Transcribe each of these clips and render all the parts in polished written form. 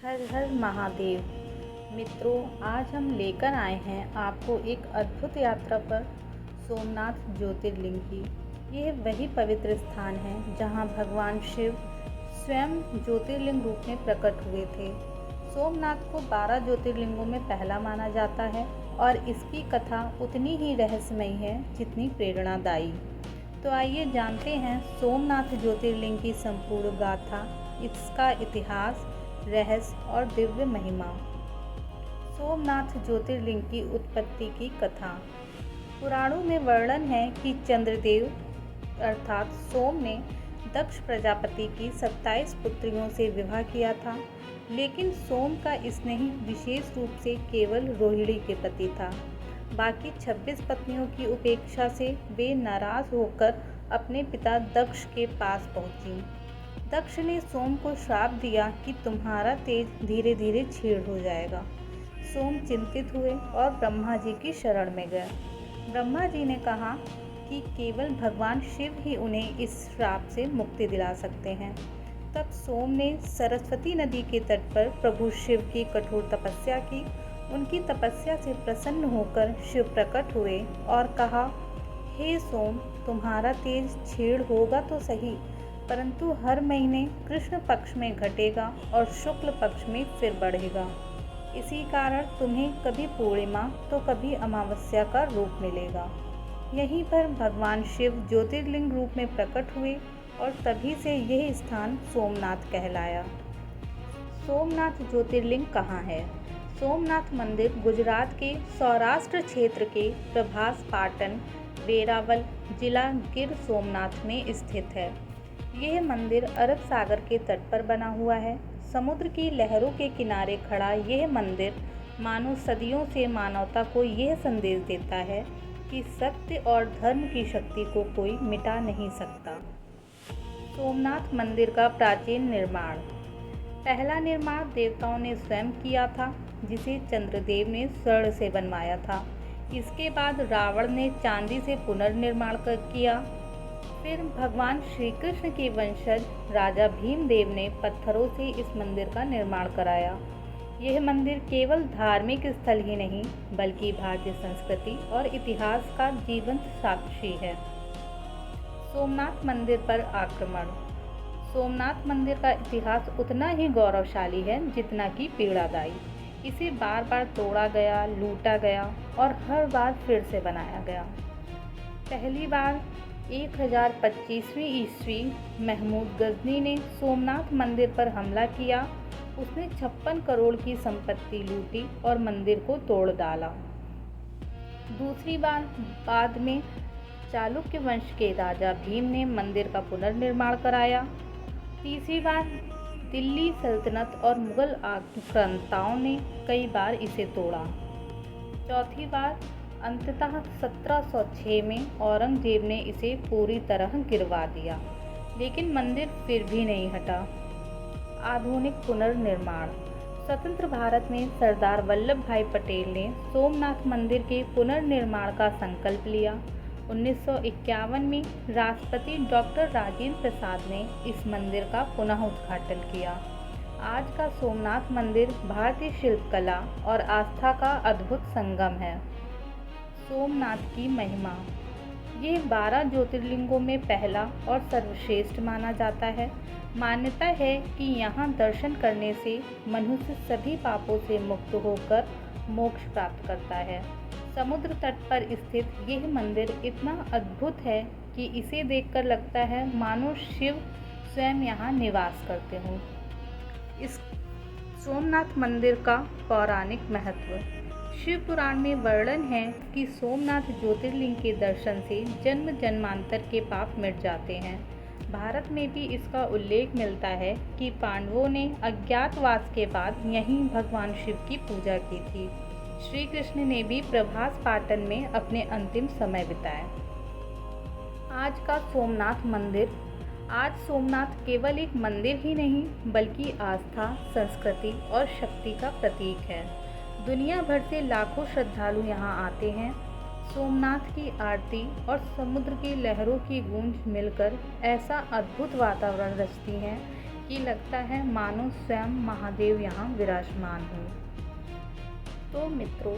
हर हर महादेव। मित्रों, आज हम लेकर आए हैं आपको एक अद्भुत यात्रा पर सोमनाथ ज्योतिर्लिंग की। यह वही पवित्र स्थान है जहां भगवान शिव स्वयं ज्योतिर्लिंग रूप में प्रकट हुए थे। सोमनाथ को 12 ज्योतिर्लिंगों में पहला माना जाता है और इसकी कथा उतनी ही रहस्यमयी है जितनी प्रेरणादायी। तो आइए जानते हैं सोमनाथ ज्योतिर्लिंग की संपूर्ण गाथा, इसका इतिहास, रहस्य और दिव्य महिमा। सोमनाथ ज्योतिर्लिंग की उत्पत्ति की कथा। पुराणों में वर्णन है कि चंद्रदेव अर्थात सोम ने दक्ष प्रजापति की 27 पुत्रियों से विवाह किया था, लेकिन सोम का स्नेह विशेष रूप से केवल रोहिणी के प्रति था। बाकी 26 पत्नियों की उपेक्षा से वे नाराज होकर अपने पिता दक्ष के पास पहुंची। दक्ष ने सोम को श्राप दिया कि तुम्हारा तेज धीरे धीरे क्षीण हो जाएगा। सोम चिंतित हुए और ब्रह्मा जी की शरण में गए। ब्रह्मा जी ने कहा कि केवल भगवान शिव ही उन्हें इस श्राप से मुक्ति दिला सकते हैं। तब सोम ने सरस्वती नदी के तट पर प्रभु शिव की कठोर तपस्या की। उनकी तपस्या से प्रसन्न होकर शिव प्रकट हुए और कहा, हे सोम, तुम्हारा तेज क्षीण होगा तो सही, परंतु हर महीने कृष्ण पक्ष में घटेगा और शुक्ल पक्ष में फिर बढ़ेगा। इसी कारण तुम्हें कभी पूर्णिमा तो कभी अमावस्या का रूप मिलेगा। यहीं पर भगवान शिव ज्योतिर्लिंग रूप में प्रकट हुए और तभी से यह स्थान सोमनाथ कहलाया। सोमनाथ ज्योतिर्लिंग कहाँ है? सोमनाथ मंदिर गुजरात के सौराष्ट्र क्षेत्र के प्रभास पाटन, वेरावल जिला गिर सोमनाथ में स्थित है। यह मंदिर अरब सागर के तट पर बना हुआ है। समुद्र की लहरों के किनारे खड़ा यह मंदिर मानो सदियों से मानवता को यह संदेश देता है कि सत्य और धर्म की शक्ति को कोई मिटा नहीं सकता। सोमनाथ मंदिर का प्राचीन निर्माण। पहला निर्माण देवताओं ने स्वयं किया था, जिसे चंद्रदेव ने स्वर्ण से बनवाया था। इसके बाद रावण ने चांदी से पुनर्निर्माण किया। फिर भगवान श्री कृष्ण के वंशज राजा भीमदेव ने पत्थरों से इस मंदिर का निर्माण कराया। यह मंदिर केवल धार्मिक स्थल ही नहीं, बल्कि भारतीय संस्कृति और इतिहास का जीवंत साक्षी है। सोमनाथ मंदिर पर आक्रमण। सोमनाथ मंदिर का इतिहास उतना ही गौरवशाली है जितना कि पीड़ादायी। इसे बार बार तोड़ा गया, लूटा गया और हर बार फिर से बनाया गया। पहली बार 1025वीं ईस्वी महमूद गजनी ने सोमनाथ मंदिर पर हमला किया। उसने 56 करोड़ की संपत्ति लूटी और मंदिर को तोड़ डाला। दूसरी बार बाद में चालुक्य वंश के राजा भीम ने मंदिर का पुनर्निर्माण कराया। तीसरी बार दिल्ली सल्तनत और मुगल आक्रांताओं ने कई बार इसे तोड़ा। चौथी बार अंततः 1706 में औरंगजेब ने इसे पूरी तरह गिरवा दिया, लेकिन मंदिर फिर भी नहीं हटा। आधुनिक पुनर्निर्माण। स्वतंत्र भारत में सरदार वल्लभ भाई पटेल ने सोमनाथ मंदिर के पुनर्निर्माण का संकल्प लिया। 1951 में राष्ट्रपति डॉक्टर राजेंद्र प्रसाद ने इस मंदिर का पुनः उद्घाटन किया। आज का सोमनाथ मंदिर भारतीय शिल्पकला और आस्था का अद्भुत संगम है। सोमनाथ की महिमा। ये 12 ज्योतिर्लिंगों में पहला और सर्वश्रेष्ठ माना जाता है। मान्यता है कि यहाँ दर्शन करने से मनुष्य सभी पापों से मुक्त होकर मोक्ष प्राप्त करता है। समुद्र तट पर स्थित यह मंदिर इतना अद्भुत है कि इसे देखकर लगता है मानो शिव स्वयं यहाँ निवास करते हों। इस सोमनाथ मंदिर का पौराणिक महत्व। शिव पुराण में वर्णन है कि सोमनाथ ज्योतिर्लिंग के दर्शन से जन्म जन्मांतर के पाप मिट जाते हैं। भारत में भी इसका उल्लेख मिलता है कि पांडवों ने अज्ञातवास के बाद यहीं भगवान शिव की पूजा की थी। श्री कृष्ण ने भी प्रभास पाटन में अपने अंतिम समय बिताए। आज का सोमनाथ मंदिर। आज सोमनाथ केवल एक मंदिर ही नहीं, बल्कि आस्था, संस्कृति और शक्ति का प्रतीक है। दुनिया भर से लाखों श्रद्धालु यहाँ आते हैं। सोमनाथ की आरती और समुद्र की लहरों की गूंज मिलकर ऐसा अद्भुत वातावरण रचती हैं कि लगता है मानो स्वयं महादेव यहाँ विराजमान हो। तो मित्रों,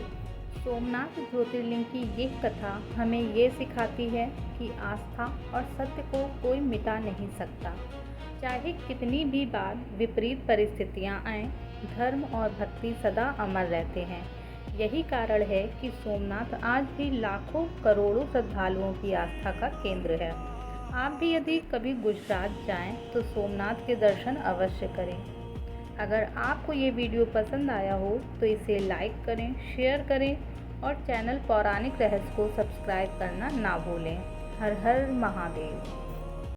सोमनाथ ज्योतिर्लिंग की ये कथा हमें ये सिखाती है कि आस्था और सत्य को कोई मिटा नहीं सकता। चाहे कितनी भी बार विपरीत परिस्थितियाँ आएं, धर्म और भक्ति सदा अमर रहते हैं। यही कारण है कि सोमनाथ आज भी लाखों करोड़ों श्रद्धालुओं की आस्था का केंद्र है। आप भी यदि कभी गुजरात जाएं तो सोमनाथ के दर्शन अवश्य करें। अगर आपको ये वीडियो पसंद आया हो तो इसे लाइक करें, शेयर करें और चैनल पौराणिक रहस्य को सब्सक्राइब करना ना भूलें। हर हर महादेव।